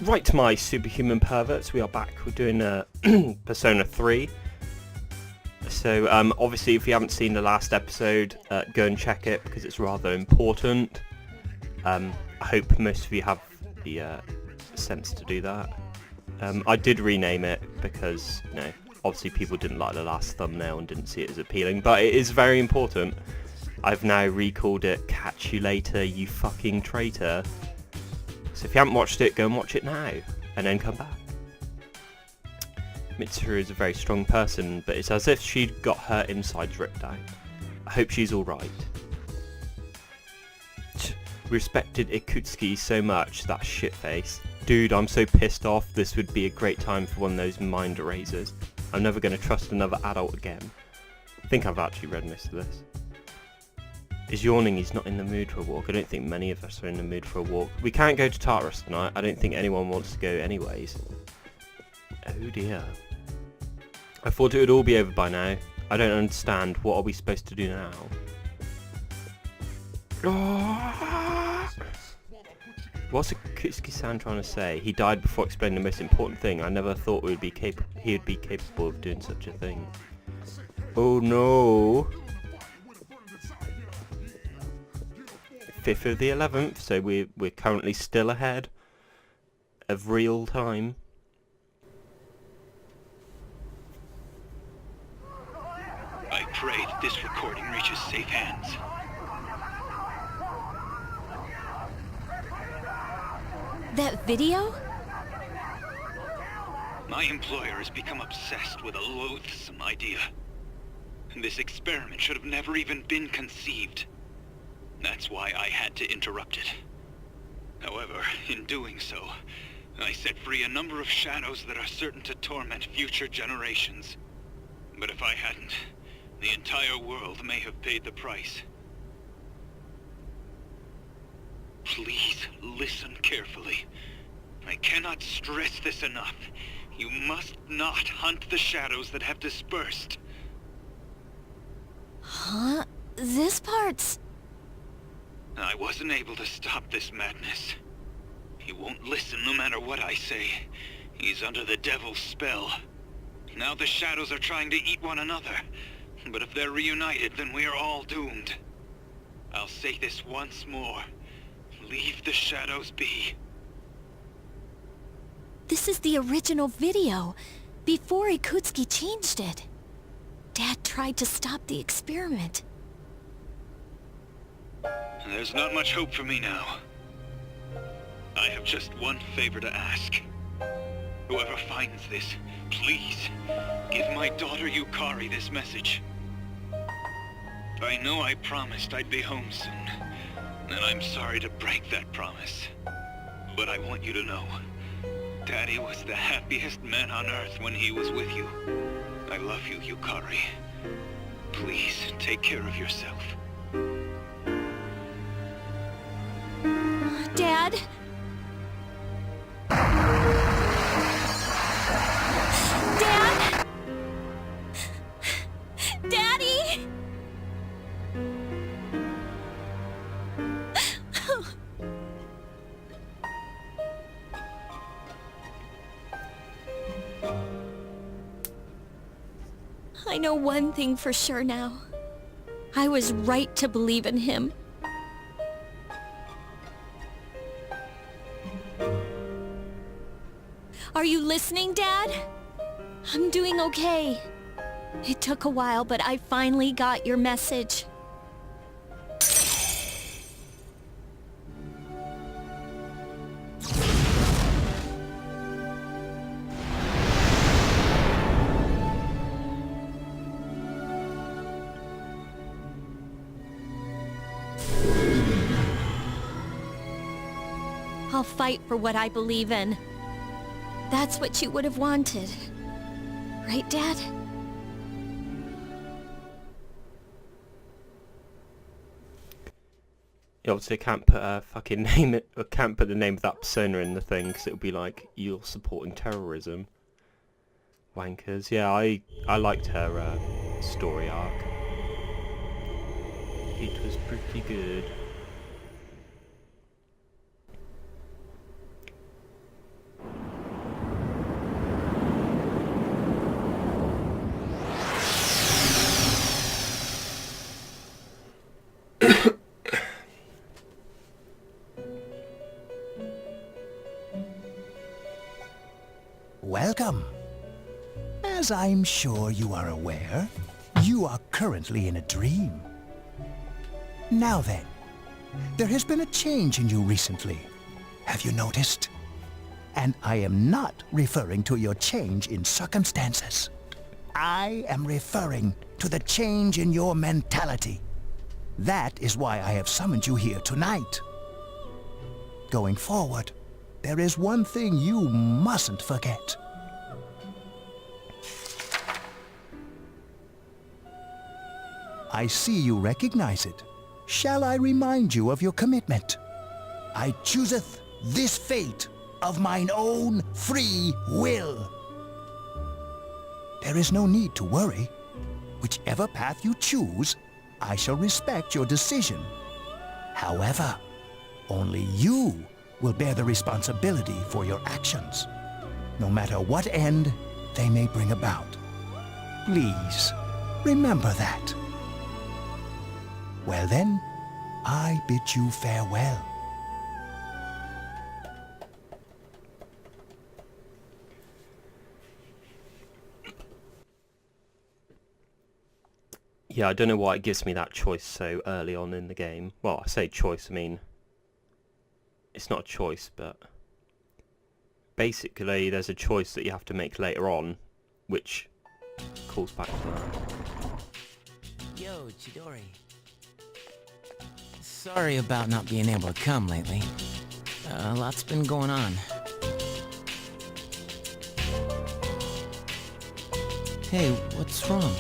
Right, my superhuman perverts, we are back. We're doing Persona 3. So, obviously, if you haven't seen the last episode, go and check it because it's rather important. I hope most of you have the sense to do that. I did rename it because, you know, obviously people didn't like the last thumbnail and didn't see it as appealing, but it is very important. I've now recalled it Catch You Later, You Fucking Traitor. So if you haven't watched it, go and watch it now, and then come back. Mitsuru is a very strong person, but it's as if she'd got her insides ripped out. I hope she's alright. We respected Ikutsuki so much, that shitface. Dude, I'm so pissed off, this would be a great time for one of those mind erasers. I'm never going to trust another adult again. I think I've actually read most of this. Is yawning he's not in the mood for a walk. I don't think many of us are in the mood for a walk. We can't go to Tartarus tonight. I don't think anyone wants to go anyways. Oh dear. I thought it would all be over by now. I don't understand. What are we supposed to do now? What's Ikutsuki-san trying to say? He died before explaining the most important thing. I never thought he would be capable of doing such a thing. Oh no. 5th of the 11th, so we're currently still ahead of real time. I pray that this recording reaches safe hands. That video? My employer has become obsessed with a loathsome idea. This experiment should have never even been conceived. That's why I had to interrupt it. However, in doing so, I set free a number of shadows that are certain to torment future generations. But if I hadn't, the entire world may have paid the price. Please listen carefully. I cannot stress this enough. You must not hunt the shadows that have dispersed. Huh? This part's... I wasn't able to stop this madness. He won't listen no matter what I say. He's under the devil's spell. Now the shadows are trying to eat one another. But if they're reunited, then we are all doomed. I'll say this once more. Leave the shadows be. This is the original video, before Ikutsuki changed it. Dad tried to stop the experiment. There's not much hope for me now. I have just one favor to ask. Whoever finds this, please, give my daughter Yukari this message. I know I promised I'd be home soon, and I'm sorry to break that promise. But I want you to know, Daddy was the happiest man on Earth when he was with you. I love you, Yukari. Please, take care of yourself. Dad? Dad? Daddy? I know one thing for sure now. I was right to believe in him. Are you listening, Dad? I'm doing okay. It took a while, but I finally got your message. I'll fight for what I believe in. That's what you would have wanted. Right, Dad? You obviously can't put a fucking name, can't put the name of that persona in the thing, because it'll be like, you're supporting terrorism. Wankers. Yeah, I liked her story arc. It was pretty good. welcome. As I'm sure you are aware, you are currently in a dream. Now then, there has been a change in you recently. Have you noticed? And I am not referring to your change in circumstances. I am referring to the change in your mentality. That is why I have summoned you here tonight. Going forward, there is one thing you mustn't forget. I see you recognize it. Shall I remind you of your commitment? I chooseth this fate of mine own free will. There is no need to worry. Whichever path you choose, I shall respect your decision. However, only you will bear the responsibility for your actions, no matter what end they may bring about. Please, remember that. Well then, I bid you farewell. Yeah, I don't know why it gives me that choice so early on in the game. Well, I say choice, I mean, it's not a choice, but basically there's a choice that you have to make later on, which calls back to that. Yo, Chidori. Sorry about not being able to come lately. A lot's been going on. Hey, what's wrong?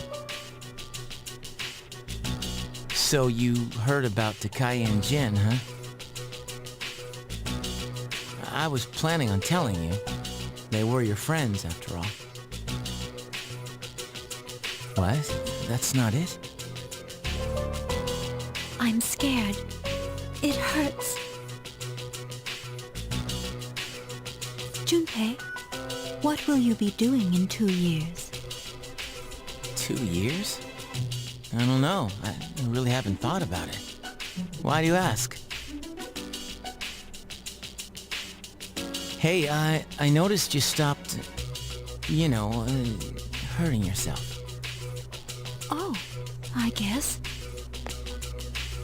So you heard about Takai and Jin, huh? I was planning on telling you. They were your friends, after all. What? That's not it? I'm scared. It hurts. Junpei, what will you be doing in 2 years? 2 years? I don't know. I really haven't thought about it. Why do you ask? Hey, I noticed you stopped, hurting yourself. Oh, I guess.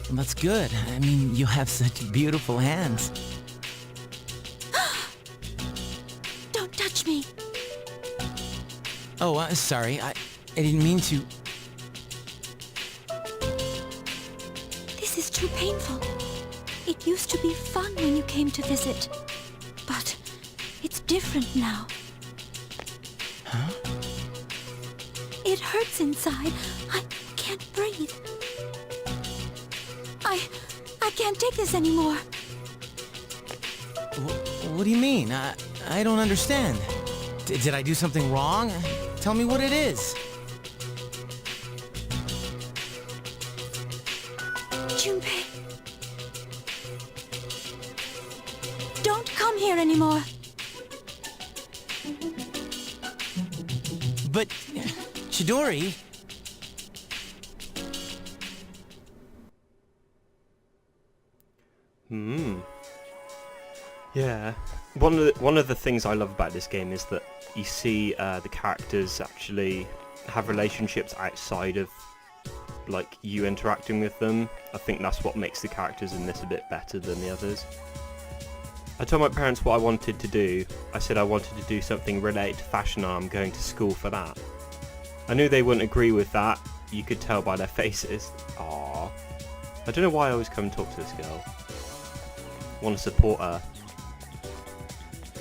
Well, that's good. I mean, you have such beautiful hands. Don't touch me. Oh, sorry. I didn't mean to... This is too painful. It used to be fun when you came to visit. But it's different now. Huh? It hurts inside. I can't breathe. I can't take this anymore. What do you mean? I don't understand. Did I do something wrong? Tell me what it is. Junpei. Don't come here anymore. But, Chidori... Yeah. One of the things I love about this game is that you see the characters actually have relationships outside of like you interacting with them. I think that's what makes the characters in this a bit better than the others. I told my parents what I wanted to do. I said I wanted to do something related to fashion and I'm going to school for that. I knew they wouldn't agree with that. You could tell by their faces. Aww. I don't know why I always come and talk to this girl. Want to support her.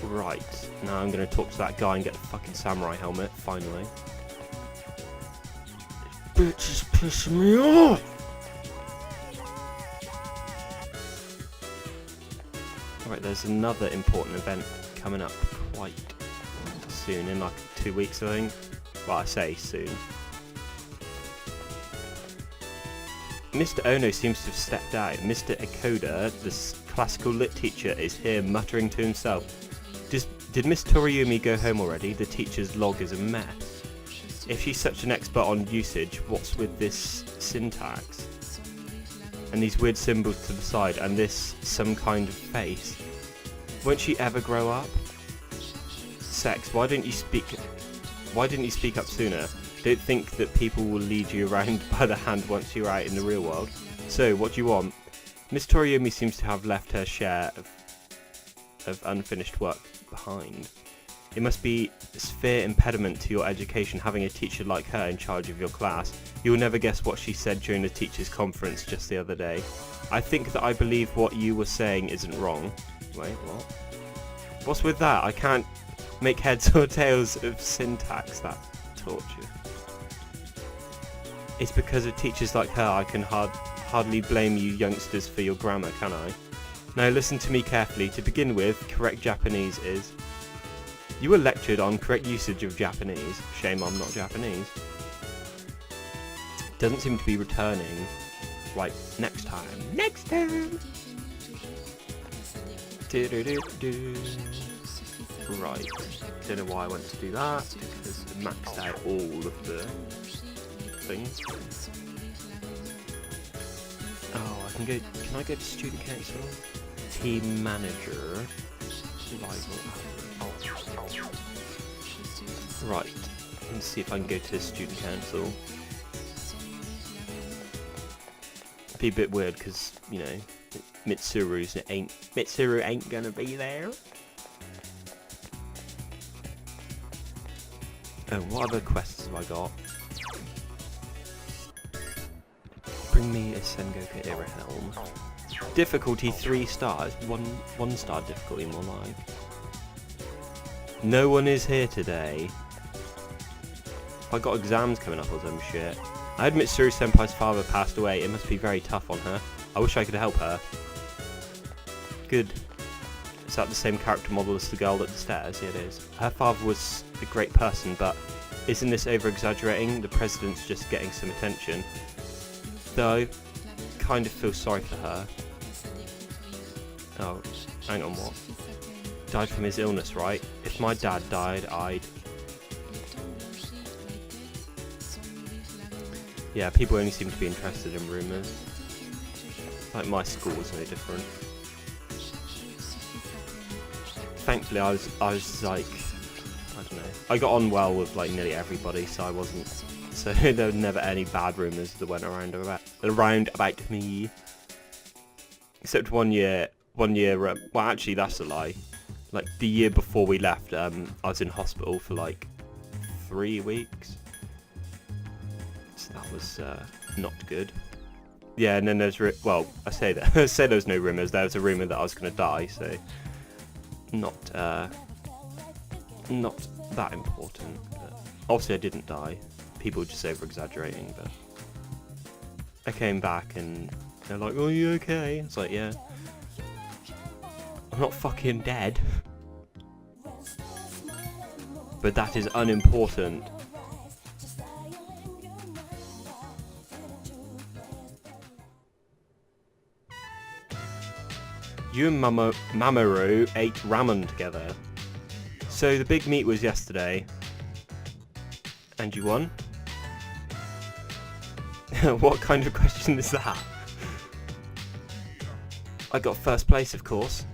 Right, now I'm going to talk to that guy and get the fucking samurai helmet, finally. This bitch is pissing me off! Alright, there's another important event coming up quite soon, in like 2 weeks I think. Well, I say soon. Mr. Ono seems to have stepped out. Mr. Ikoda, the classical lit teacher, is here muttering to himself. Did Miss Toriumi go home already? The teacher's log is a mess. If she's such an expert on usage, what's with this syntax? And these weird symbols to the side, and this some kind of face. Won't she ever grow up? sex. Why didn't you speak up sooner? Don't think that people will lead you around by the hand once you're out in the real world. So, what do you want? Miss Toriumi seems to have left her share of unfinished work behind. It must be a severe impediment to your education having a teacher like her in charge of your class. You'll never guess what she said during the teachers' conference just the other day. I think that I believe what you were saying isn't wrong. Wait, what? What's with that? I can't make heads or tails of syntax. That torture. It's because of teachers like her I can hardly blame you youngsters for your grammar, can I? Now listen to me carefully. To begin with, correct Japanese is... You were lectured on correct usage of Japanese. Shame I'm not Japanese. Doesn't seem to be returning. Right, next time. Next time! Right, don't know why I went to do that, because it maxed out all of the things. Oh, can I go to student council? Team manager. Rival. Right, let's see if I can go to student council. Be a bit weird because, you know, Mitsuru ain't gonna be there. Oh, what other quests have I got? Bring me a Sengoku era helm. Difficulty 3 stars, 1 star difficulty more like. No one is here today. I got exams coming up or some shit. I heard Mitsuru Senpai's father passed away. It must be very tough on her. I wish I could help her. Good. Is that the same character model as the girl at the stairs? Yeah, it is. Her father was a great person, but isn't this over-exaggerating? The president's just getting some attention. Though, I kind of feel sorry for her. Oh, hang on, what? Died from his illness, right? If my dad died, I'd... Yeah, people only seem to be interested in rumours. Like my school was no different. Thankfully, I was like, I don't know. I got on well with like nearly everybody, so I wasn't. So there were never any bad rumours that went around about me. Except one year. Well, actually, that's a lie. Like the year before we left, I was in hospital for like 3 weeks. So that was not good. Yeah, and then there's well, I say there's no rumours. There was a rumour that I was going to die, so not that important. But obviously, I didn't die. People were just over-exaggerating, but I came back and they're like, "Oh, you okay?" It's like, yeah, I'm not fucking dead. But that is unimportant. You and Mamoru ate ramen together. So the big meet was yesterday. And you won? What kind of question is that? I got first place, of course.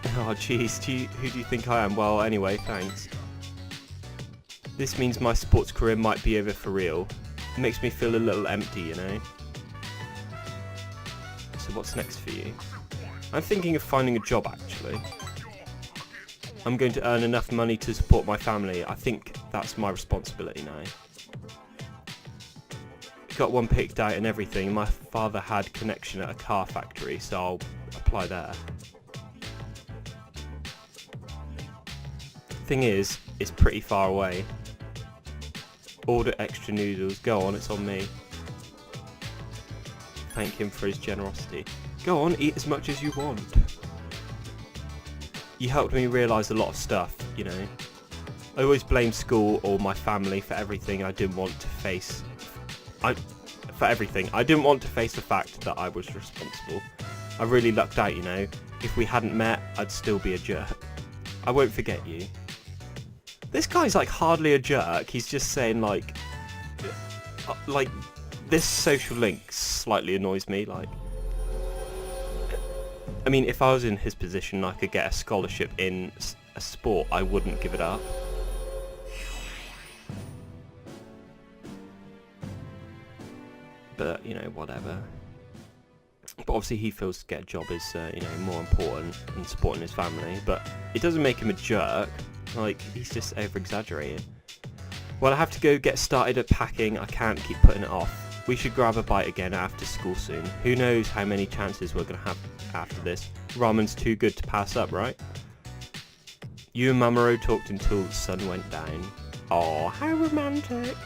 Oh jeez, who do you think I am? Well, anyway, thanks. This means my sports career might be over for real. It makes me feel a little empty, you know? So what's next for you? I'm thinking of finding a job, actually. I'm going to earn enough money to support my family. I think that's my responsibility now. Got one picked out and everything. My father had connection at a car factory, so I'll apply there. Thing is, it's pretty far away. Order extra noodles. Go on, it's on me. Thank him for his generosity. Go on, eat as much as you want. You helped me realise a lot of stuff, you know. I always blamed school or my family for everything I didn't want to face. For everything. I didn't want to face the fact that I was responsible. I really lucked out, you know. If we hadn't met, I'd still be a jerk. I won't forget you. This guy's like hardly a jerk. He's just saying like this social link slightly annoys me. Like, I mean, if I was in his position and I could get a scholarship in a sport, I wouldn't give it up. But, you know, whatever. But obviously he feels to get a job is, you know, more important than supporting his family. But it doesn't make him a jerk. Like, he's just over-exaggerating. Well, I have to go get started at packing. I can't keep putting it off. We should grab a bite again after school soon. Who knows how many chances we're going to have after this. Ramen's too good to pass up, right? You and Mamoru talked until the sun went down. Aw, how romantic.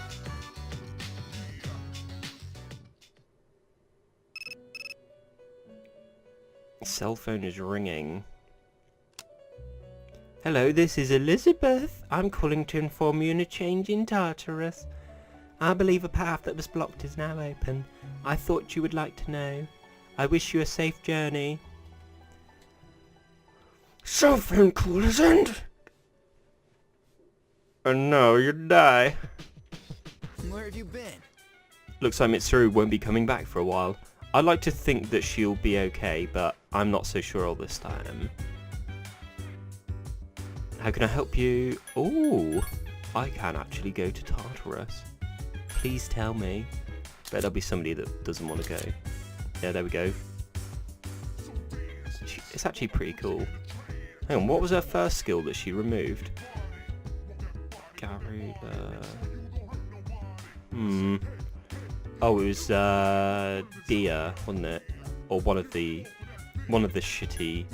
Cell phone is ringing. Hello, this is Elizabeth. I'm calling to inform you on a change in Tartarus. I believe a path that was blocked is now open. I thought you would like to know. I wish you a safe journey. Cell phone call has ended. And no, you die. Where have you been? Looks like Mitsuru won't be coming back for a while. I'd like to think that she'll be okay, but I'm not so sure all this time. How can I help you? Oh, I can actually go to Tartarus. Please tell me. Bet there'll be somebody that doesn't want to go. Yeah, there we go. It's actually pretty cool. Hang on, what was her first skill that she removed? Garuda. Oh, it was Dia, wasn't it? Or one of the shitty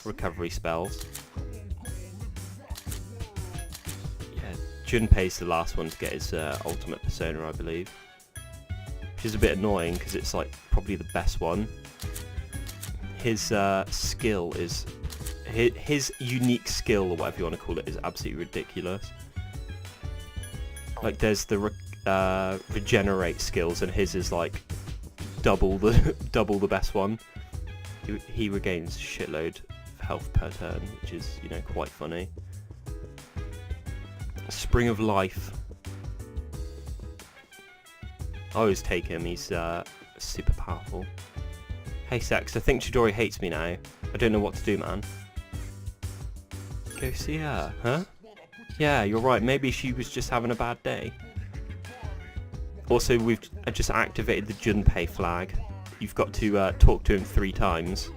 recovery spells. Yeah, Junpei's the last one to get his ultimate persona, I believe. Which is a bit annoying because it's like probably the best one. His skill is his unique skill, or whatever you want to call it, is absolutely ridiculous. Like there's the regenerate skills, and his is like double the best one. He regains a shitload of health per turn, which is, you know, quite funny. Spring of Life. I always take him. He's super powerful. Hey Sex, I think Chidori hates me now. I don't know what to do, man. Go see her, huh? Yeah, you're right. Maybe she was just having a bad day. Also, we've just activated the Junpei flag. You've got to talk to him 3 times.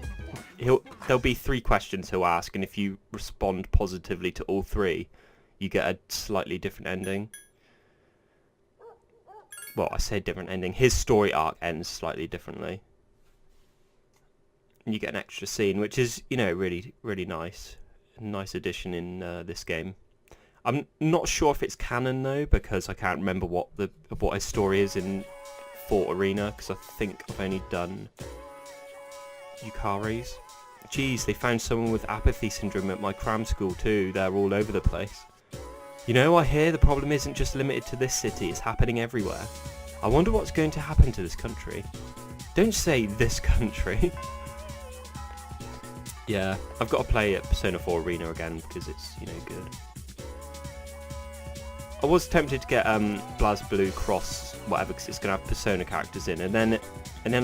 There'll be 3 questions he'll ask, and if you respond positively to all 3, you get a slightly different ending. Well, I say different ending. His story arc ends slightly differently. And you get an extra scene, which is, you know, really, really nice. A nice addition in this game. I'm not sure if it's canon though, because I can't remember what his story is in Fort Arena, because I think I've only done Yukari's. Jeez, they found someone with apathy syndrome at my cram school too. They're all over the place. You know, I hear the problem isn't just limited to this city, it's happening everywhere. I wonder what's going to happen to this country. Don't say this country. Yeah, I've got to play at Persona 4 Arena again because it's, you know, good. I was tempted to get BlazBlue Cross, whatever, because it's going to have Persona characters in, and then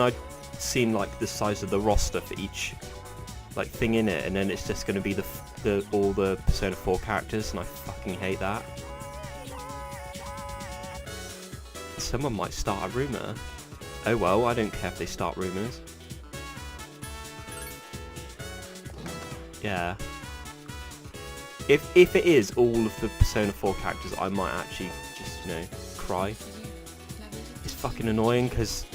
I'd seen like the size of the roster for each like thing in it, and then it's just going to be all the Persona 4 characters, and I fucking hate that. Someone might start a rumour. Oh well, I don't care if they start rumours. Yeah. If it is all of the Persona 4 characters, I might actually just, you know, cry. It's fucking annoying because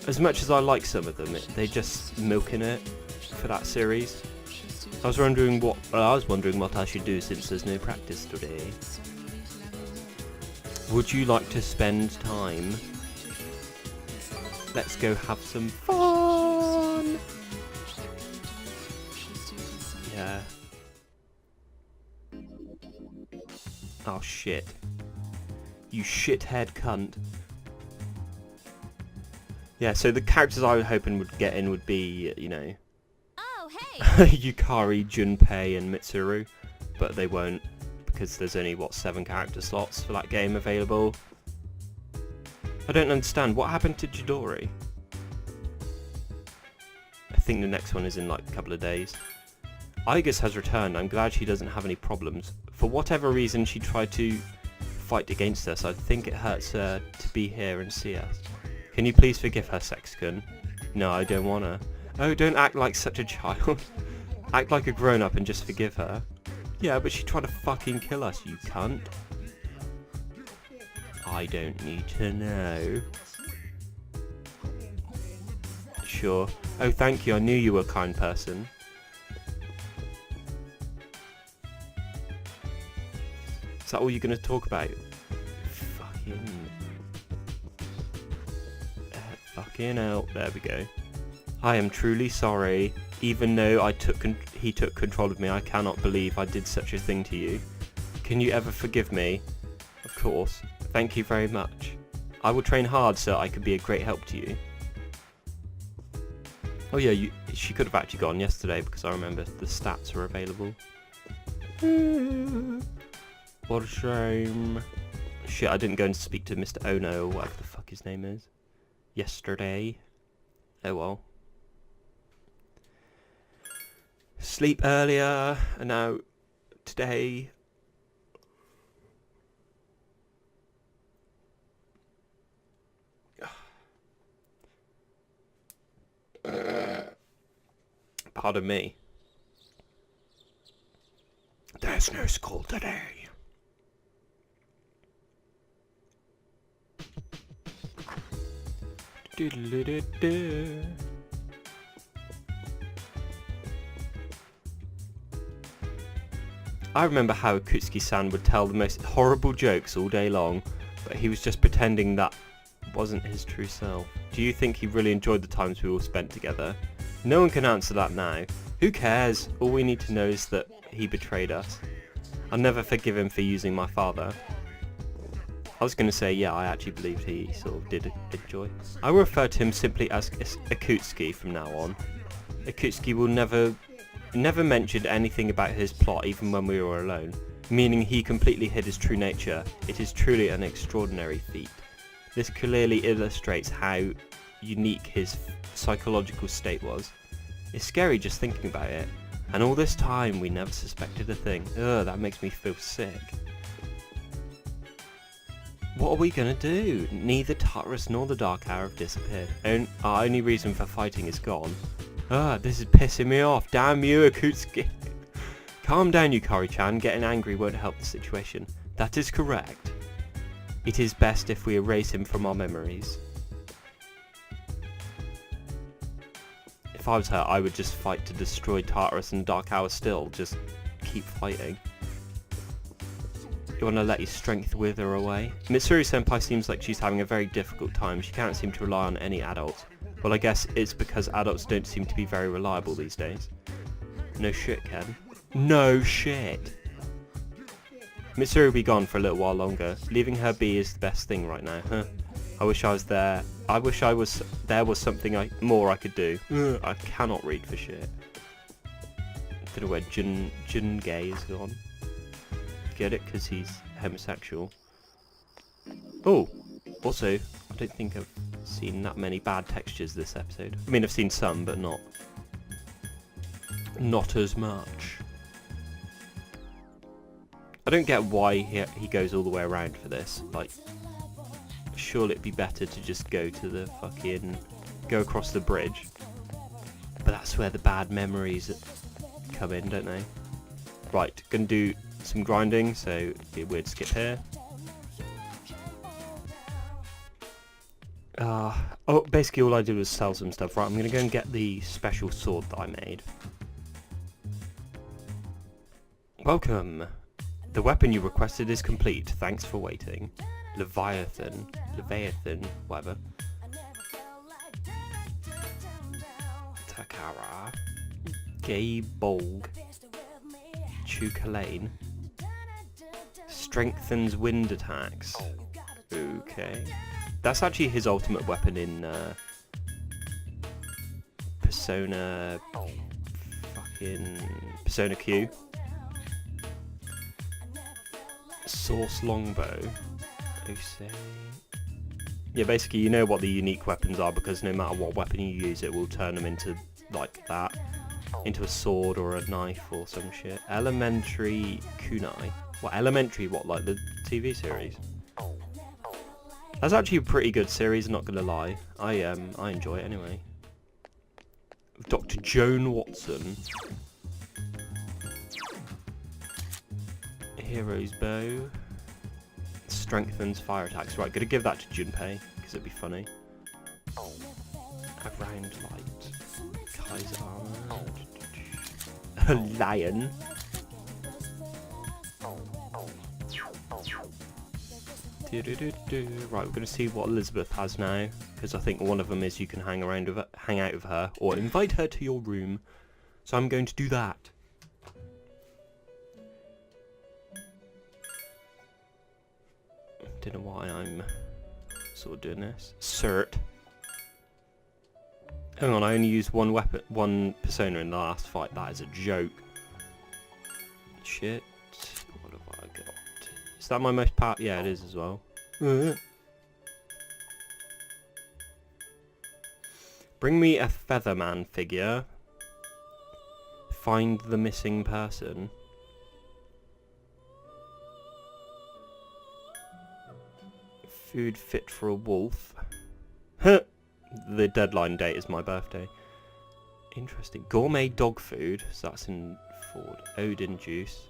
as much as I like some of them, they're just milking it for that series. I was wondering what I should do since there's no practice today. Would you like to spend time? Let's go have some fun. Yeah. Oh shit. You shithead cunt. Yeah, so the characters I was hoping would get in would be, you know... Oh, hey! Yukari, Junpei and Mitsuru. But they won't, because there's only, what, 7 character slots for that game available. I don't understand. What happened to Chidori? I think the next one is in like a couple of days. Igus has returned. I'm glad she doesn't have any problems. For whatever reason she tried to fight against us. I think it hurts her to be here and see us. Can you please forgive her, Sexton? No, I don't wanna. Oh, don't act like such a child. Act like a grown-up and just forgive her. Yeah, but she tried to fucking kill us, you cunt. I don't need to know. Sure. Oh, thank you. I knew you were a kind person. Is that all you're going to talk about? Fucking hell. There we go. I am truly sorry. Even though he took control of me, I cannot believe I did such a thing to you. Can you ever forgive me? Of course. Thank you very much. I will train hard so I could be a great help to you. Oh yeah, she could have actually gone yesterday because I remember the stats were available. What a shame. Shit, I didn't go and speak to Mr. Ono or whatever the fuck his name is. Yesterday. Oh well. Sleep earlier, and now today. Pardon me. There's no school today. Doodle-doo-doo-doo. I remember how Akutsuki-san would tell the most horrible jokes all day long, but he was just pretending that wasn't his true self. Do you think he really enjoyed the times we all spent together? No one can answer that now. Who cares? All we need to know is that he betrayed us. I'll never forgive him for using my father. I was going to say, yeah, I actually believed he sort of did enjoy. I will refer to him simply as Akutsuki from now on. Akutsuki will never mentioned anything about his plot even when we were alone, meaning he completely hid his true nature. It is truly an extraordinary feat. This clearly illustrates how unique his psychological state was. It's scary just thinking about it, and all this time we never suspected a thing. Ugh, that makes me feel sick. What are we gonna do? Neither Tartarus nor the Dark Hour have disappeared. Our only reason for fighting is gone. This is pissing me off. Damn you, Akutsuki. Calm down, Yukari-chan. Getting angry won't help the situation. That is correct. It is best if we erase him from our memories. If I was her, I would just fight to destroy Tartarus and Dark Hour still. Just keep fighting. You want to let your strength wither away? Mitsuru-senpai seems like she's having a very difficult time. She can't seem to rely on any adults. Well, I guess it's because adults don't seem to be very reliable these days. No shit, Ken. No shit! Mitsuru will be gone for a little while longer. Leaving her be is the best thing right now, huh? I wish I was there. I wish there was something more I could do. I cannot read for shit. Don't know where Jungei is gone. Get it? Because he's homosexual. Oh! Also, I don't think I've seen that many bad textures this episode. I mean, I've seen some, but not as much. I don't get why he goes all the way around for this. Like, surely it'd be better to just go across the bridge. But that's where the bad memories come in, don't they? Right, gonna do some grinding, so it'd be a weird skip here. Basically all I did was sell some stuff. Right, I'm going to go and get the special sword that I made. Welcome. The weapon you requested is complete. Thanks for waiting. Leviathan, whatever. Takara. Gay Bolg. Chukalane. Strengthens wind attacks. Okay. That's actually his ultimate weapon in Persona Q. Source longbow. Yeah, basically you know what the unique weapons are because no matter what weapon you use it will turn them into like that into a sword or a knife or some shit. Elementary kunai. What, elementary, what, like the TV series? That's actually a pretty good series, not gonna lie. I enjoy it anyway. Dr. Joan Watson. Hero's bow. Strengthens fire attacks. Right, gonna give that to Junpei, because it'd be funny. A round light. Kaiser armor. A lion. Right, we're gonna see what Elizabeth has now, because I think one of them is you can hang out with her, or invite her to your room. So I'm going to do that. Don't know why I'm sort of doing this. Cert. Hang on, I only used one persona in the last fight. That is a joke. Shit. What have I got? Is that my most powerful? Yeah, it is as well. Bring me a Featherman figure. Find the missing person. Food fit for a wolf. The deadline date is my birthday. Interesting. Gourmet dog food. So that's in Ford. Odin juice.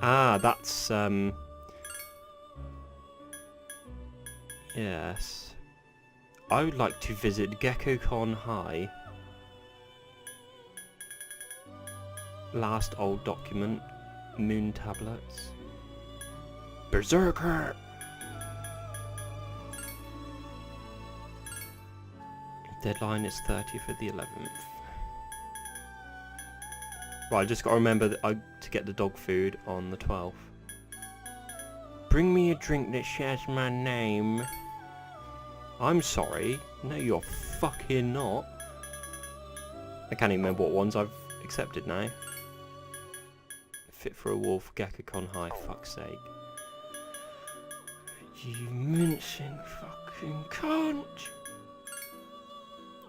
Ah, that's yes. I would like to visit GeckoCon High. Last old document. Moon tablets. Berserker! Deadline is 30th of the 11th. Right, I just got to remember that to get the dog food on the 12th. Bring me a drink that shares my name. I'm sorry. No, you're fucking not. I can't even remember what ones I've accepted now. Fit for a wolf, GeckoCon High, fuck's sake. You mincing fucking cunt.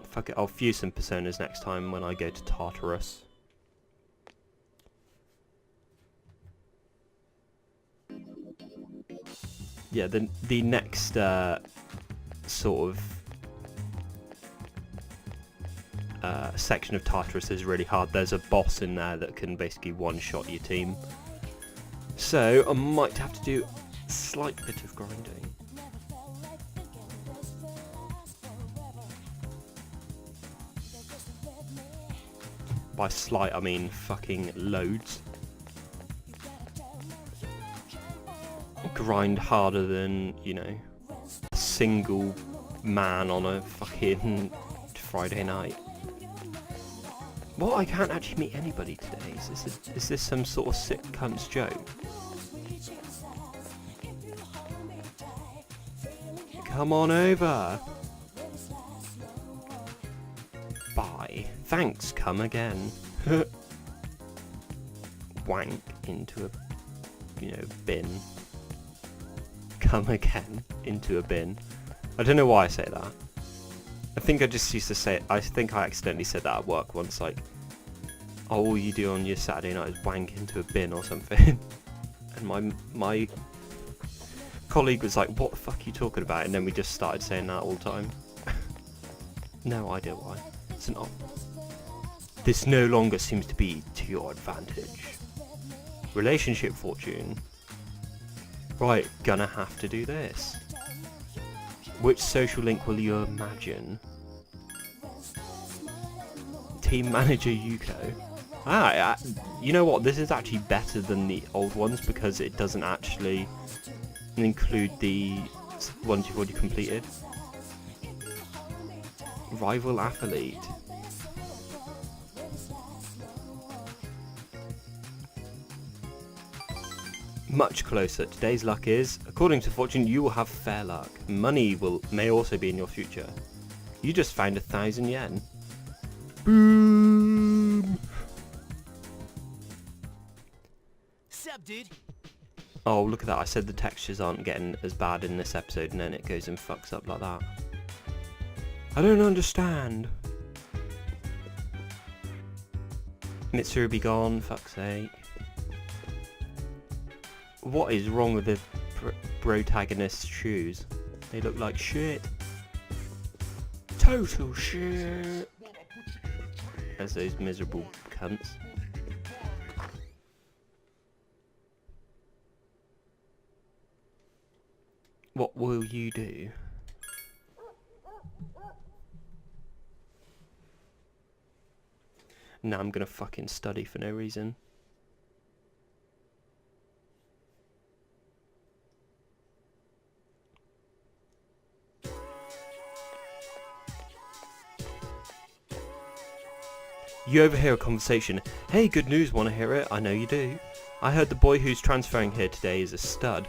Fuck it, I'll fuse some personas next time when I go to Tartarus. Yeah, the next sort of section of Tartarus is really hard. There's a boss in there that can basically one-shot your team. So I might have to do a slight bit of grinding. By slight, I mean fucking loads. Grind harder than, you know, a single man on a fucking Friday night. What? I can't actually meet anybody today. Is this some sort of sick cunt's joke? Come on over. Bye. Thanks, come again. Wank into a, you know, bin. Come again into a bin. I don't know why I say that. I think I just used to say it. I think I accidentally said that at work once, like, oh, all you do on your Saturday night is wank into a bin or something. And my colleague was like, what the fuck are you talking about? And then we just started saying that all the time. No idea why. It's an this no longer seems to be to your advantage. Relationship fortune. Right, gonna have to do this. Which social link will you imagine? Team manager Yuko. Ah, you know what? This is actually better than the old ones because it doesn't actually include the ones you've already completed. Rival athlete. Much closer. Today's luck is, according to fortune, you will have fair luck. Money may also be in your future. You just found 1,000 yen. Boom! Sup, dude? Oh, look at that. I said the textures aren't getting as bad in this episode, and then it goes and fucks up like that. I don't understand. Mitsuru be gone, fuck's sake. What is wrong with the protagonist's shoes? They look like shit. Total shit. As those miserable cunts. What will you do? Now I'm gonna fucking study for no reason. You overhear a conversation. Hey, good news, wanna hear it? I know you do. I heard the boy who's transferring here today is a stud.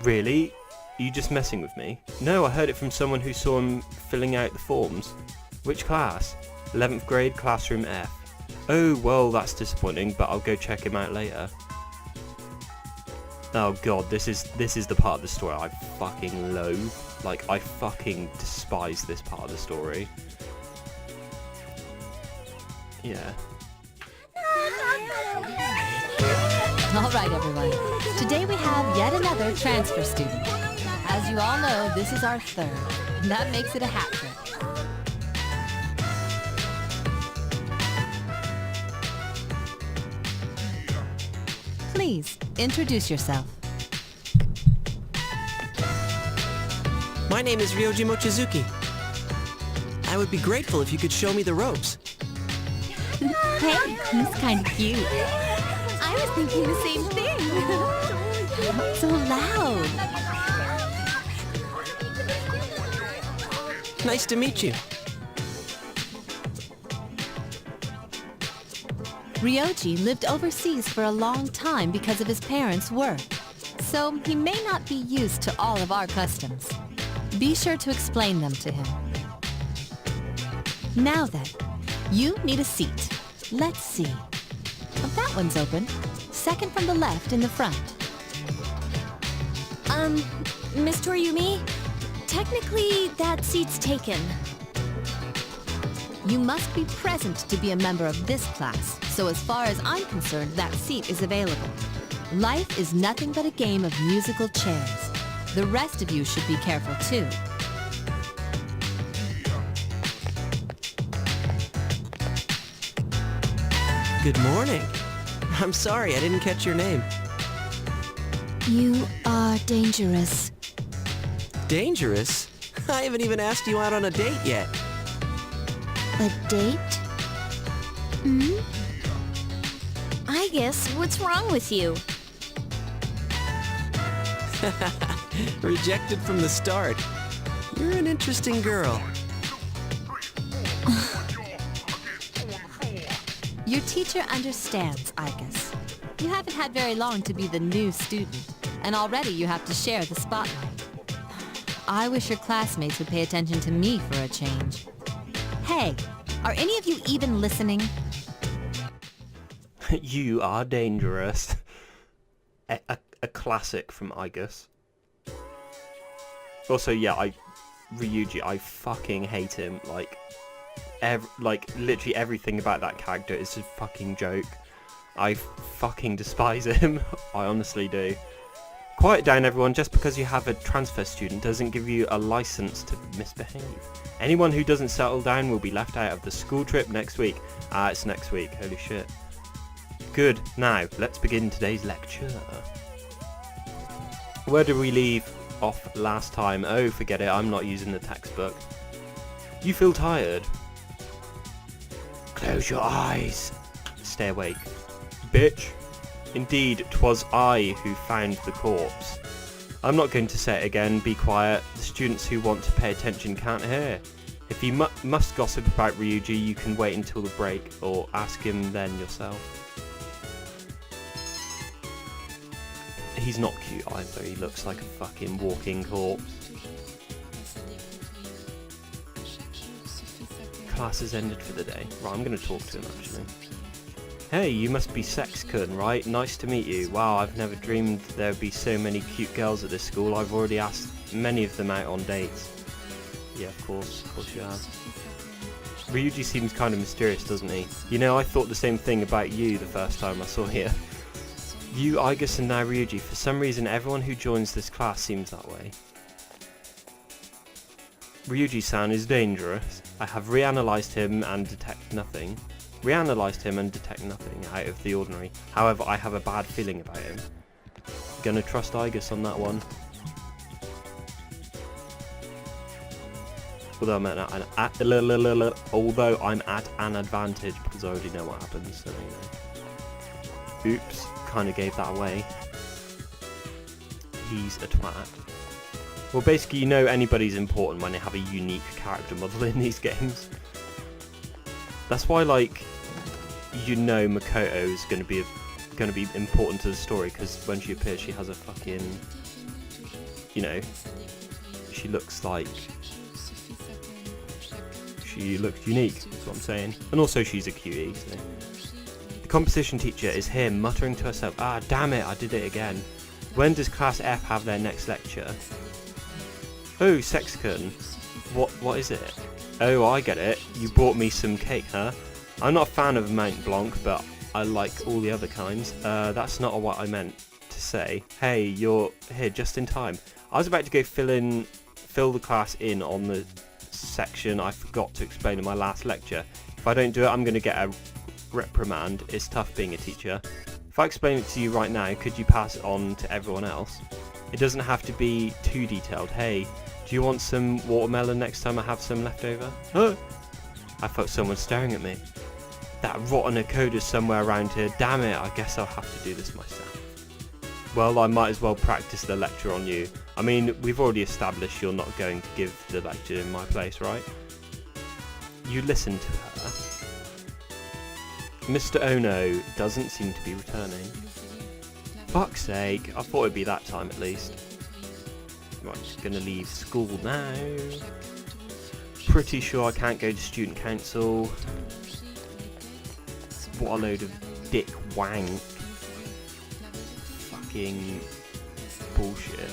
Really? Are you just messing with me? No, I heard it from someone who saw him filling out the forms. Which class? 11th grade, classroom F. Oh, well, that's disappointing, but I'll go check him out later. Oh god, this is the part of the story I fucking loathe. Like, I fucking despise this part of the story. Yeah. Alright everyone, today we have yet another transfer student. As you all know, this is our third, and that makes it a hat trick. Please, introduce yourself. My name is Ryoji Mochizuki. I would be grateful if you could show me the ropes. Hey, he's kind of cute. I was thinking the same thing. So loud. Nice to meet you. Ryoji lived overseas for a long time because of his parents' work, so he may not be used to all of our customs. Be sure to explain them to him. Now then, you need a seat. Let's see. Oh, that one's open. Second from the left in the front. Miss Toriumi, technically that seat's taken. You must be present to be a member of this class, so as far as I'm concerned, that seat is available. Life is nothing but a game of musical chairs. The rest of you should be careful too. Good morning. I'm sorry, I didn't catch your name. You are dangerous. Dangerous? I haven't even asked you out on a date yet. A date? Hmm? I guess, what's wrong with you? Rejected from the start. You're an interesting girl. Your teacher understands, Igus. You haven't had very long to be the new student, and already you have to share the spotlight. I wish your classmates would pay attention to me for a change. Hey, are any of you even listening? You are dangerous. A classic from Igus. Also, yeah, Ryuji, I fucking hate him. Like, literally everything about that character is a fucking joke. I fucking despise him. I honestly do. Quiet down, everyone. Just because you have a transfer student doesn't give you a license to misbehave. Anyone who doesn't settle down will be left out of the school trip next week. It's next week. Holy shit. Good. Now, let's begin today's lecture. Where did we leave off last time? Oh, forget it. I'm not using the textbook. You feel tired? Close your eyes. Stay awake. Bitch. Indeed, 'twas I who found the corpse. I'm not going to say it again. Be quiet. The students who want to pay attention can't hear. If you must gossip about Ryuji, you can wait until the break, or ask him then yourself. He's not cute either. He looks like a fucking walking corpse. Class has ended for the day. Right, I'm going to talk to him actually. Hey, you must be Sex-kun, right? Nice to meet you. Wow, I've never dreamed there'd be so many cute girls at this school. I've already asked many of them out on dates. Yeah, of course you have. Ryuji seems kind of mysterious, doesn't he? You know, I thought the same thing about you the first time I saw you. You, Igus, and now Ryuji. For some reason, everyone who joins this class seems that way. Ryuji-san is dangerous. I have reanalyzed him and detect nothing. Reanalyzed him and detect nothing out of the ordinary. However, I have a bad feeling about him. Gonna trust Igus on that one. Although I'm at an advantage because I already know what happens. So, you know. Oops, kind of gave that away. He's a twat. Well, basically, you know anybody's important when they have a unique character model in these games. That's why, like, you know Makoto is going to be important to the story because when she appears, she has a fucking, you know, she looks unique. That's what I'm saying. And also, she's a cutie. So. The composition teacher is here, muttering to herself, "Ah, damn it! I did it again. When does Class F have their next lecture?" Oh, Sexcon. What is it? Oh, I get it. You brought me some cake, huh? I'm not a fan of Mount Blanc, but I like all the other kinds. That's not what I meant to say. Hey, you're here just in time. I was about to go fill the class in on the section I forgot to explain in my last lecture. If I don't do it, I'm going to get a reprimand. It's tough being a teacher. If I explain it to you right now, could you pass it on to everyone else? It doesn't have to be too detailed. Hey, do you want some watermelon next time I have some left over? Huh? I felt someone staring at me. That rotten Akoda's somewhere around here. Damn it, I guess I'll have to do this myself. Well, I might as well practice the lecture on you. I mean, we've already established you're not going to give the lecture in my place, right? You listen to her. Mr. Ono doesn't seem to be returning. Fuck's sake, I thought it'd be that time at least. Right, just gonna leave school now. Pretty sure I can't go to student council. What a load of dick wank. Fucking bullshit.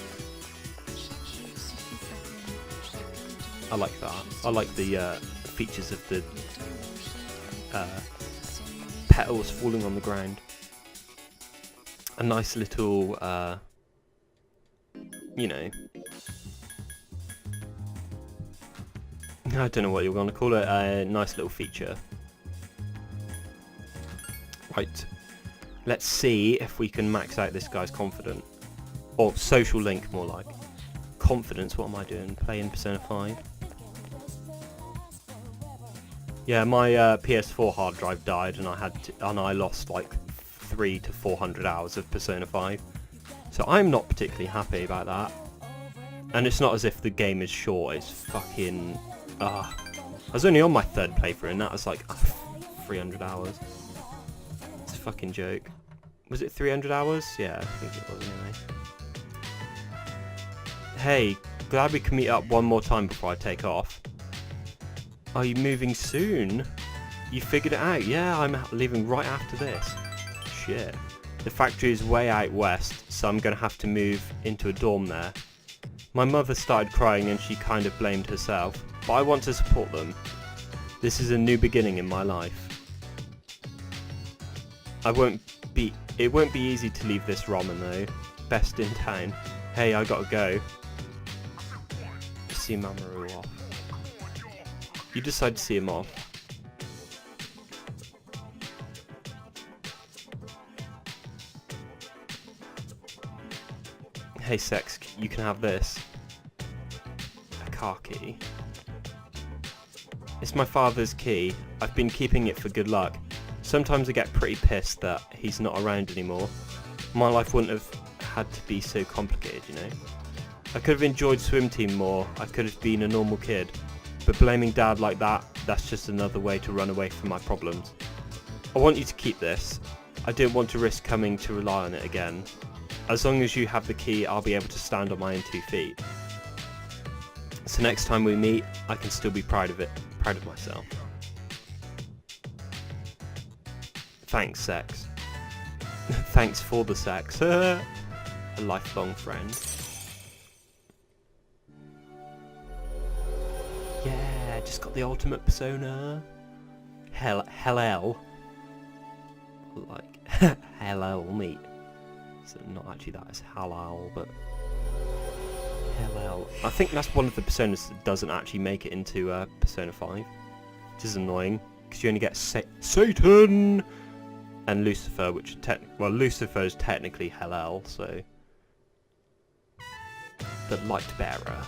I like that. I like the features of the petals falling on the ground. A nice little, you know, I don't know what you're going to call it, a nice little feature. Right, let's see if we can max out this guy's confidence. Or social link, more like. Confidence, what am I doing? Playing Persona 5? Yeah, my PS4 hard drive died and I lost like 300 to 400 hours of Persona 5. So I'm not particularly happy about that. And it's not as if the game is short, it's fucking... I was only on my third playthrough and that was like 300 hours. It's a fucking joke. Was it 300 hours? Yeah, I think it was anyway. Hey, glad we can meet up one more time before I take off. Are you moving soon? You figured it out? Yeah, I'm leaving right after this. Shit. The factory is way out west, so I'm gonna have to move into a dorm there. My mother started crying and she kind of blamed herself, but I want to support them. This is a new beginning in my life. It won't be easy to leave this ramen though. Best in town. Hey, I gotta go. See Mamoru off. You decide to see him off. Hey Sex, you can have this. A car key. It's my father's key. I've been keeping it for good luck. Sometimes I get pretty pissed that he's not around anymore. My life wouldn't have had to be so complicated, you know. I could have enjoyed swim team more. I could have been a normal kid. But blaming Dad like that, that's just another way to run away from my problems. I want you to keep this. I didn't want to risk coming to rely on it again. As long as you have the key, I'll be able to stand on my own 2 feet. So next time we meet, I can still be proud of it. Proud of myself. Thanks, Sex. Thanks for the sex. A lifelong friend. just got the ultimate persona. Hellel. Like, hello meat. So not actually that, it's halal, but... Hellel. I think that's one of the personas that doesn't actually make it into Persona 5. Which is annoying, because you only get Satan! And Lucifer, which Lucifer is technically Hellel, so... The light bearer.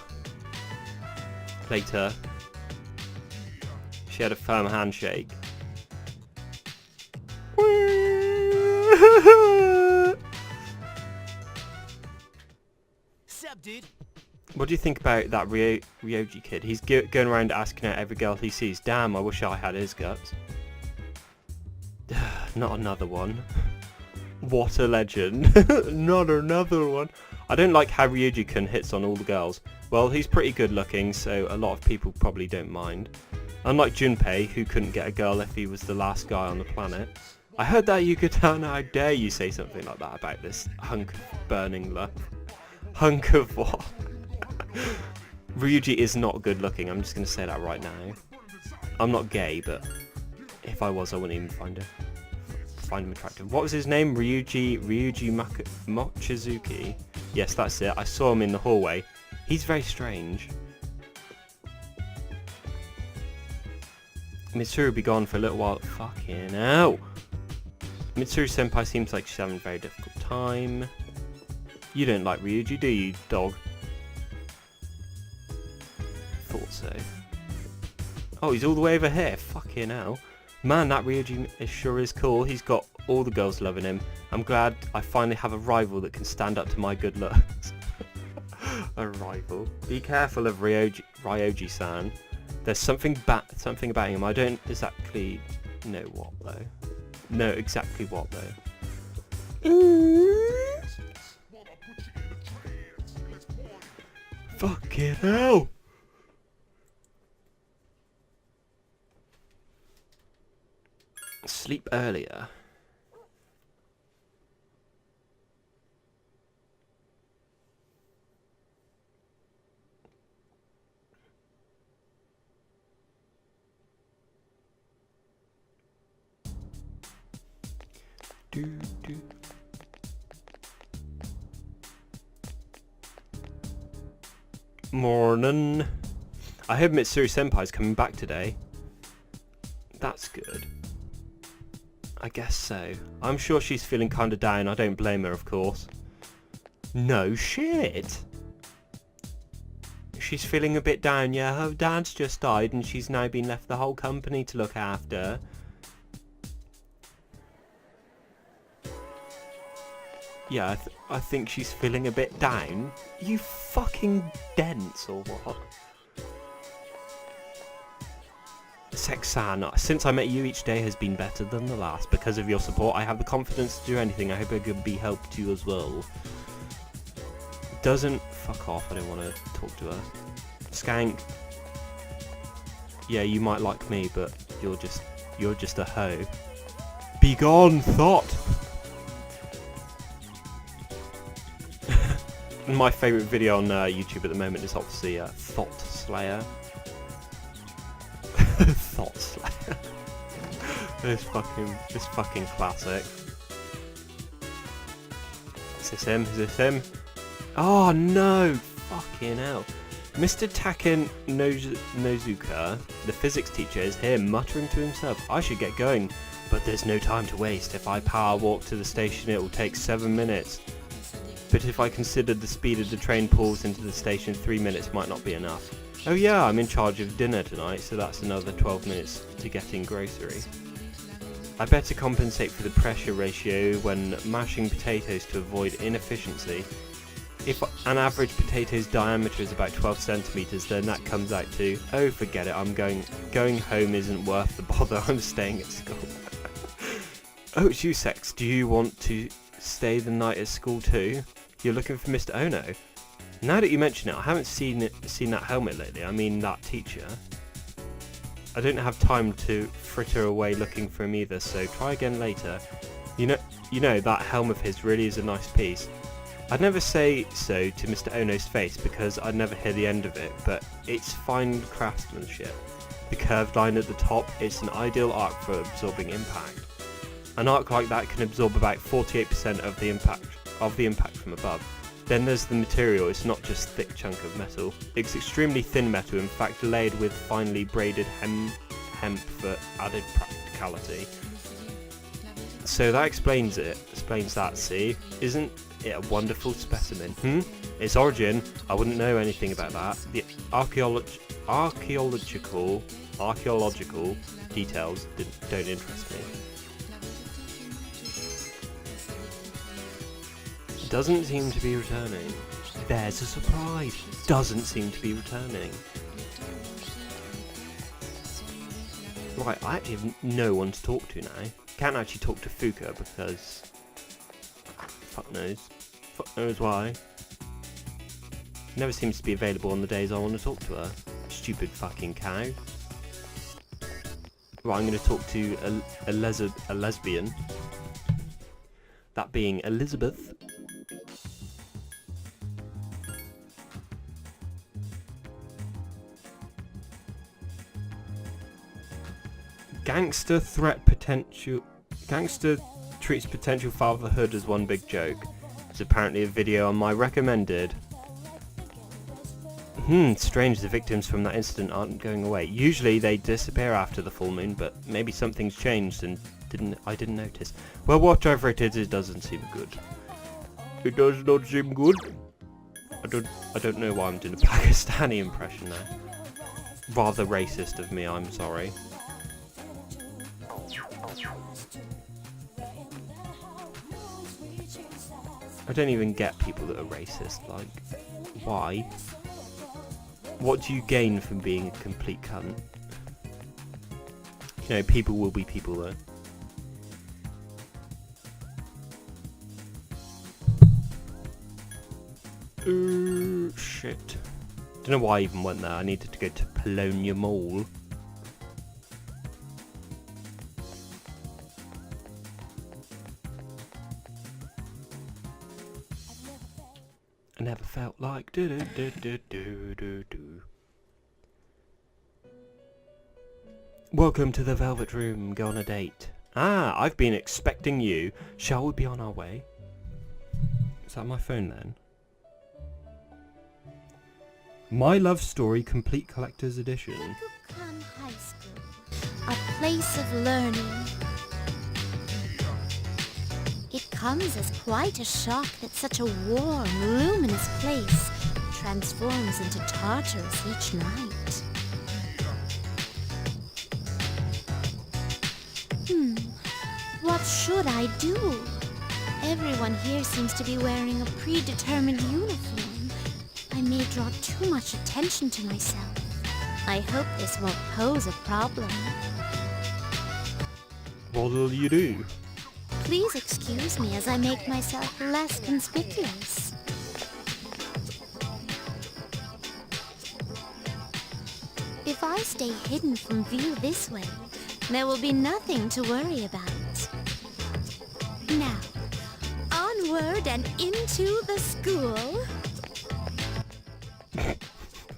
Later, she had a firm handshake. Sup, dude? What do you think about that Ryoji kid? He's going around asking out every girl he sees. Damn, I wish I had his guts. Not another one. What a legend. Not another one. I don't like how Ryuji-kun hits on all the girls. Well, he's pretty good looking, so a lot of people probably don't mind. Unlike Junpei, who couldn't get a girl if he was the last guy on the planet. I heard that Yucatan, how dare you say something like that about this hunk of burning love. Hunk of what? Ryuji is not good looking, I'm just going to say that right now. I'm not gay, but if I was, I wouldn't even find him attractive. What was his name? Ryuji Mochizuki? Yes, that's it. I saw him in the hallway. He's very strange. Mitsuru be gone for a little while. Fucking hell. Mitsuru senpai seems like she's having a very difficult time. You don't like Ryuji, do you, dog? Thought so. Oh, he's all the way over here. Fucking hell. Man, that Ryuji sure is cool. He's got all the girls loving him. I'm glad I finally have a rival that can stand up to my good looks. A rival. Be careful of Ryoji-san. There's something about him. I don't exactly know what though. Know exactly what though. Fucking hell. Sleep earlier. Do. Morning. I hope Mitsuru Senpai's coming back today. That's good. I guess so. I'm sure she's feeling kinda down. I don't blame her, of course. No shit. She's feeling a bit down, yeah. Her dad's just died and she's now been left the whole company to look after. Yeah, I think she's feeling a bit down. You fucking dense or what? Sexan, since I met you, each day has been better than the last. Because of your support, I have the confidence to do anything. I hope I could be help to you as well. Doesn't... Fuck off, I don't want to talk to her. Skank. Yeah, you might like me, but you're just a hoe. Be gone, thought! My favourite video on YouTube at the moment is obviously Thought Slayer. Thought Slayer. This fucking classic. Is this him? Is this him? Oh no! Fucking hell. Mr. Taken Nozuka, the physics teacher, is here muttering to himself. I should get going, but there's no time to waste. If I power walk to the station, it will take 7 minutes. But if I considered the speed of the train pulls into the station, 3 minutes might not be enough. Oh yeah, I'm in charge of dinner tonight, so that's another 12 minutes to getting grocery. I better compensate for the pressure ratio when mashing potatoes to avoid inefficiency. If an average potato's diameter is about 12 centimeters, then that comes out to, oh forget it, I'm going home isn't worth the bother, I'm staying at school. Oh, it's you, Sex, do you want to stay the night at school too? You're looking for Mr. Ono. Now that you mention it, I haven't seen that helmet lately. I mean, that teacher. I don't have time to fritter away looking for him either, so try again later. You know that helm of his really is a nice piece. I'd never say so to Mr. Ono's face because I'd never hear the end of it, but it's fine craftsmanship. the curved line at the top is an ideal arc for absorbing impact. An arc like that can absorb about 48% of the impact from above. Then there's the material. It's not just thick chunk of metal. It's extremely thin metal, in fact layered with finely braided hemp for added practicality. So that explains that, see? Isn't it a wonderful specimen? Its origin, I wouldn't know anything about that. The archaeological details don't interest me. Doesn't seem to be returning. There's a surprise. Doesn't seem to be returning. Right, I actually have no one to talk to now. Can't actually talk to Fuka because... Fuck knows. Fuck knows why. Never seems to be available on the days I want to talk to her. Stupid fucking cow. Right, I'm going to talk to a lesbian. That being Elizabeth. Gangster treats potential fatherhood as one big joke. It's apparently a video on my recommended. Strange the victims from that incident aren't going away. Usually they disappear after the full moon, but maybe something's changed and I didn't notice. Well, whatever it is, it doesn't seem good. It does not seem good. I don't know why I'm doing a Pakistani impression now. Rather racist of me, I'm sorry. I don't even get people that are racist, like, why? What do you gain from being a complete cunt? You know, people will be people though. Shit. Don't know why I even went there, I needed to go to Polonia Mall. I never felt like do. Welcome to the Velvet Room, go on a date. Ah, I've been expecting you. Shall we be on our way? Is that my phone then? My Love Story Complete Collector's Edition. Yukari High School, a place of learning. It comes as quite a shock that such a warm, luminous place transforms into Tartarus each night. What should I do? Everyone here seems to be wearing a predetermined uniform. I may draw too much attention to myself. I hope this won't pose a problem. What'll you do? Please excuse me as I make myself less conspicuous. If I stay hidden from view this way, there will be nothing to worry about. Now, onward and into the school.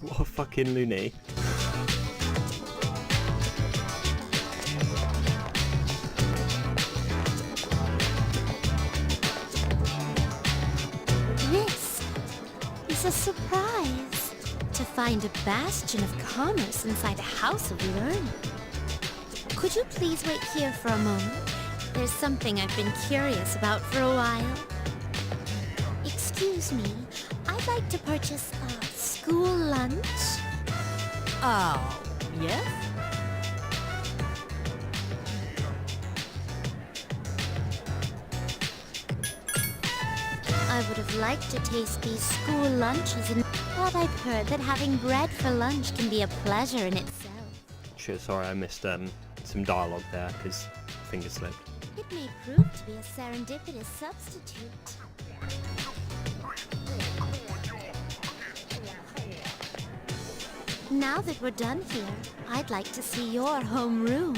What a fucking loony. This is a surprise. To find a bastion of commerce inside a house of learning. Could you please wait here for a moment? There's something I've been curious about for a while. Excuse me, I'd like to purchase a school lunch. Oh, yes? I would have liked to taste these school lunches, but I've heard that having bread for lunch can be a pleasure in itself. Shit, sorry, I missed some dialogue there because finger slipped. It may prove to be a serendipitous substitute. Now that we're done here, I'd like to see your homeroom.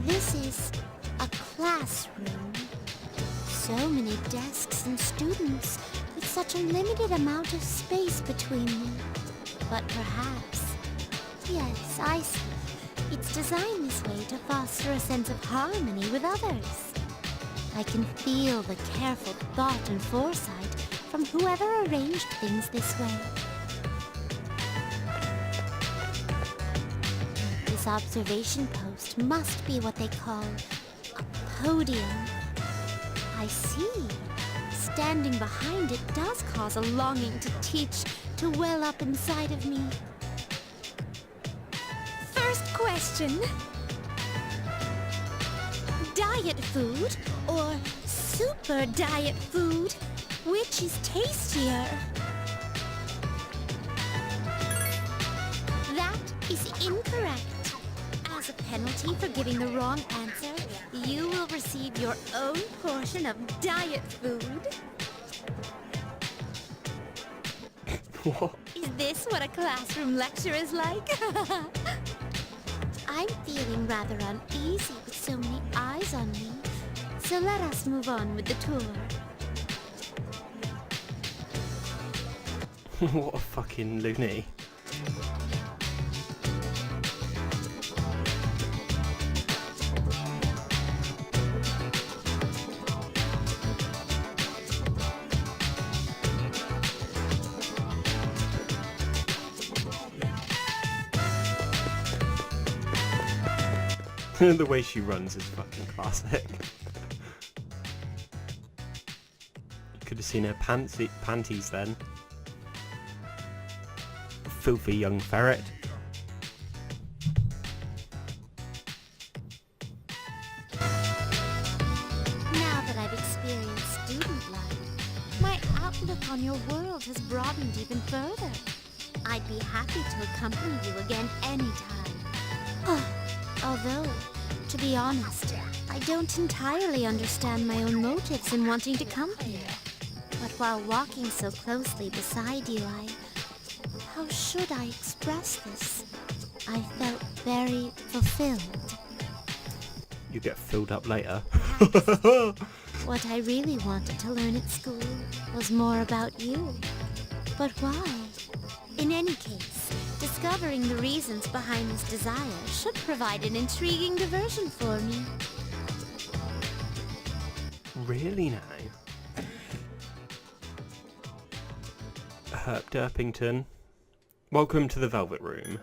This is a So many desks and students with such a limited amount of space between them. But perhaps... Yes, I see. It's designed this way to foster a sense of harmony with others. I can feel the careful thought and foresight from whoever arranged things this way. This observation post must be what they call a podium. I see. Standing behind it does cause a longing to teach to well up inside of me. First question. Diet food or super diet food? Which is tastier? That is incorrect. As a penalty for giving the wrong answer, you will receive your own portion of diet food. What? Is this what a classroom lecture is like? I'm feeling rather uneasy with so many eyes on me. So let us move on with the tour. What a fucking loony. The way she runs is fucking classic. You could have seen her panties then. Filthy young ferret. Now that I've experienced student life, my outlook on your world has broadened even further. I'd be happy to accompany you again anytime. Although, to be honest, I don't entirely understand my own motives in wanting to come here. But while walking so closely beside you, how should I express this? I felt very fulfilled. You get filled up later. What I really wanted to learn at school was more about you. But why? In any case, discovering the reasons behind this desire should provide an intriguing diversion for me. Really now? Herb Derpington. Welcome to the Velvet Room.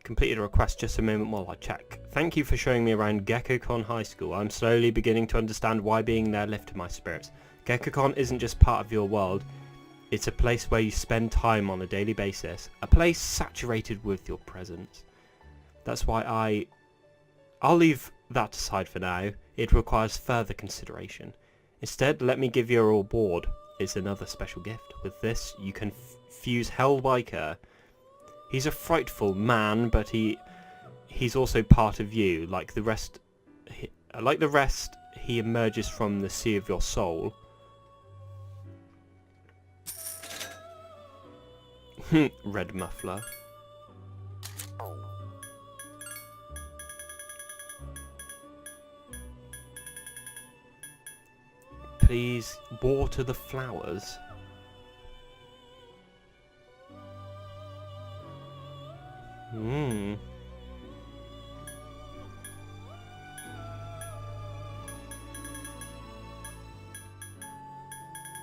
Completed a request, just a moment while I check. Thank you for showing me around GeckoCon High School. I'm slowly beginning to understand why being there lifted my spirits. GeckoCon isn't just part of your world, it's a place where you spend time on a daily basis. A place saturated with your presence. That's why I'll leave that aside for now. It requires further consideration. Instead, let me give you a reward. It's another special gift. With this, you can fuse Hellbiker. He's a frightful man, but he's also part of you. Like the rest, he emerges from the sea of your soul. Red muffler. Please water the flowers.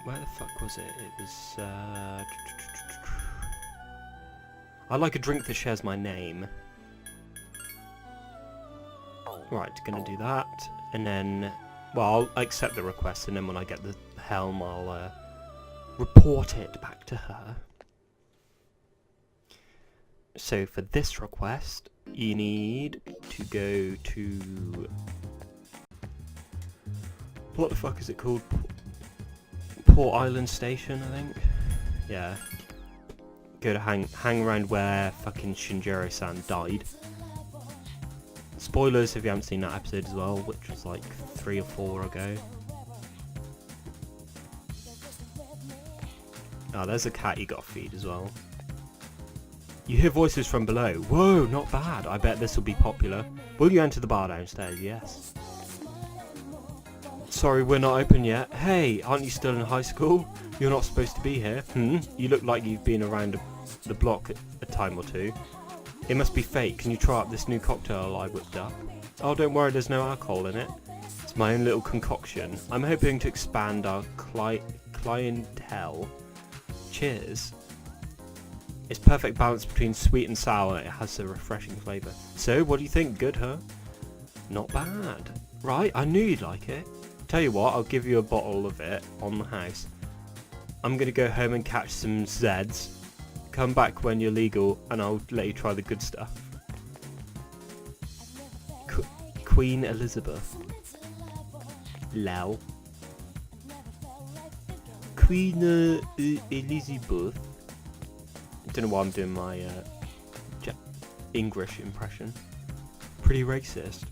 Where the fuck was it? It was, I like a drink that shares my name. Right, gonna do that, and then, well, I'll accept the request, and then when I get the helm, I'll report it back to her. So for this request, you need to go to... What the fuck is it called? Port Island Station, I think? Yeah. Go to hang around where fucking Shinjiro-san died. Spoilers if you haven't seen that episode as well, which was like 3 or 4 ago. Oh, there's a cat you gotta feed as well. You hear voices from below. Whoa, not bad. I bet this will be popular. Will you enter the bar downstairs? Yes. Sorry, we're not open yet. Hey, aren't you still in high school? You're not supposed to be here. You look like you've been around the block a time or two. It must be fake. Can you try out this new cocktail I whipped up? Oh, don't worry, there's no alcohol in it. It's my own little concoction. I'm hoping to expand our clientele. Cheers. It's perfect balance between sweet and sour. It has a refreshing flavour. So, what do you think? Good, huh? Not bad. Right, I knew you'd like it. Tell you what, I'll give you a bottle of it on the house. I'm going to go home and catch some Zeds. Come back when you're legal and I'll let you try the good stuff. Queen Elizabeth. Lel. Queen Elizabeth. I don't know why I'm doing my English impression. Pretty racist.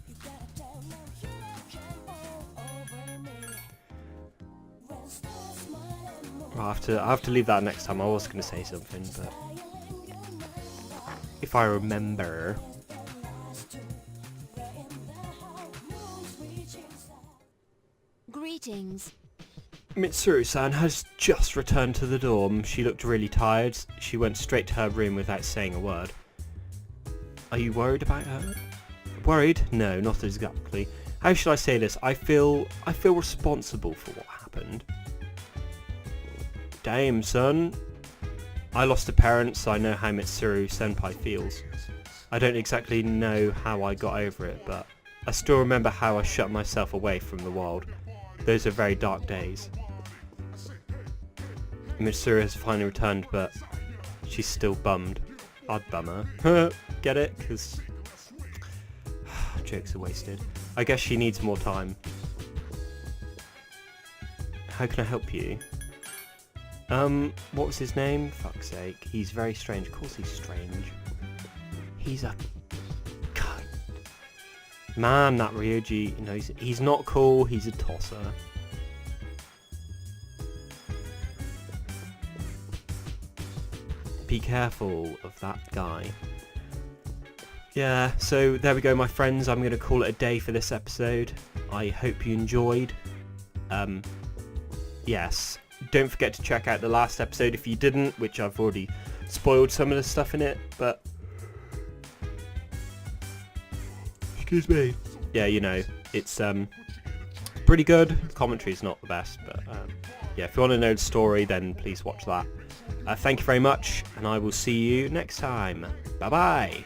I have to leave that next time. I was going to say something, but if I remember. Greetings. Mitsuru-san has just returned to the dorm. She looked really tired. She went straight to her room without saying a word. Are you worried about her? Worried? No, not exactly. How should I say this? I feel responsible for what happened. Damn, son. I lost a parent, so I know how Mitsuru-senpai feels. I don't exactly know how I got over it, but I still remember how I shut myself away from the world. Those are very dark days. Mitsuru has finally returned, but she's still bummed. I'd bum her. Get it? Because jokes are wasted. I guess she needs more time. How can I help you? What was his name? Fuck's sake. He's very strange. Of course he's strange. He's a cunt. Man, that Ryoji, you know, he's not cool, he's a tosser. Be careful of that guy. Yeah, so there we go, my friends. I'm going to call it a day for this episode. I hope you enjoyed. Yes. Don't forget to check out the last episode if you didn't, which I've already spoiled some of the stuff in it, but excuse me. Yeah, you know, it's pretty good. Commentary's not the best, but yeah, if you want to know the story, then please watch that. Thank you very much, and I will see you next time. Bye bye.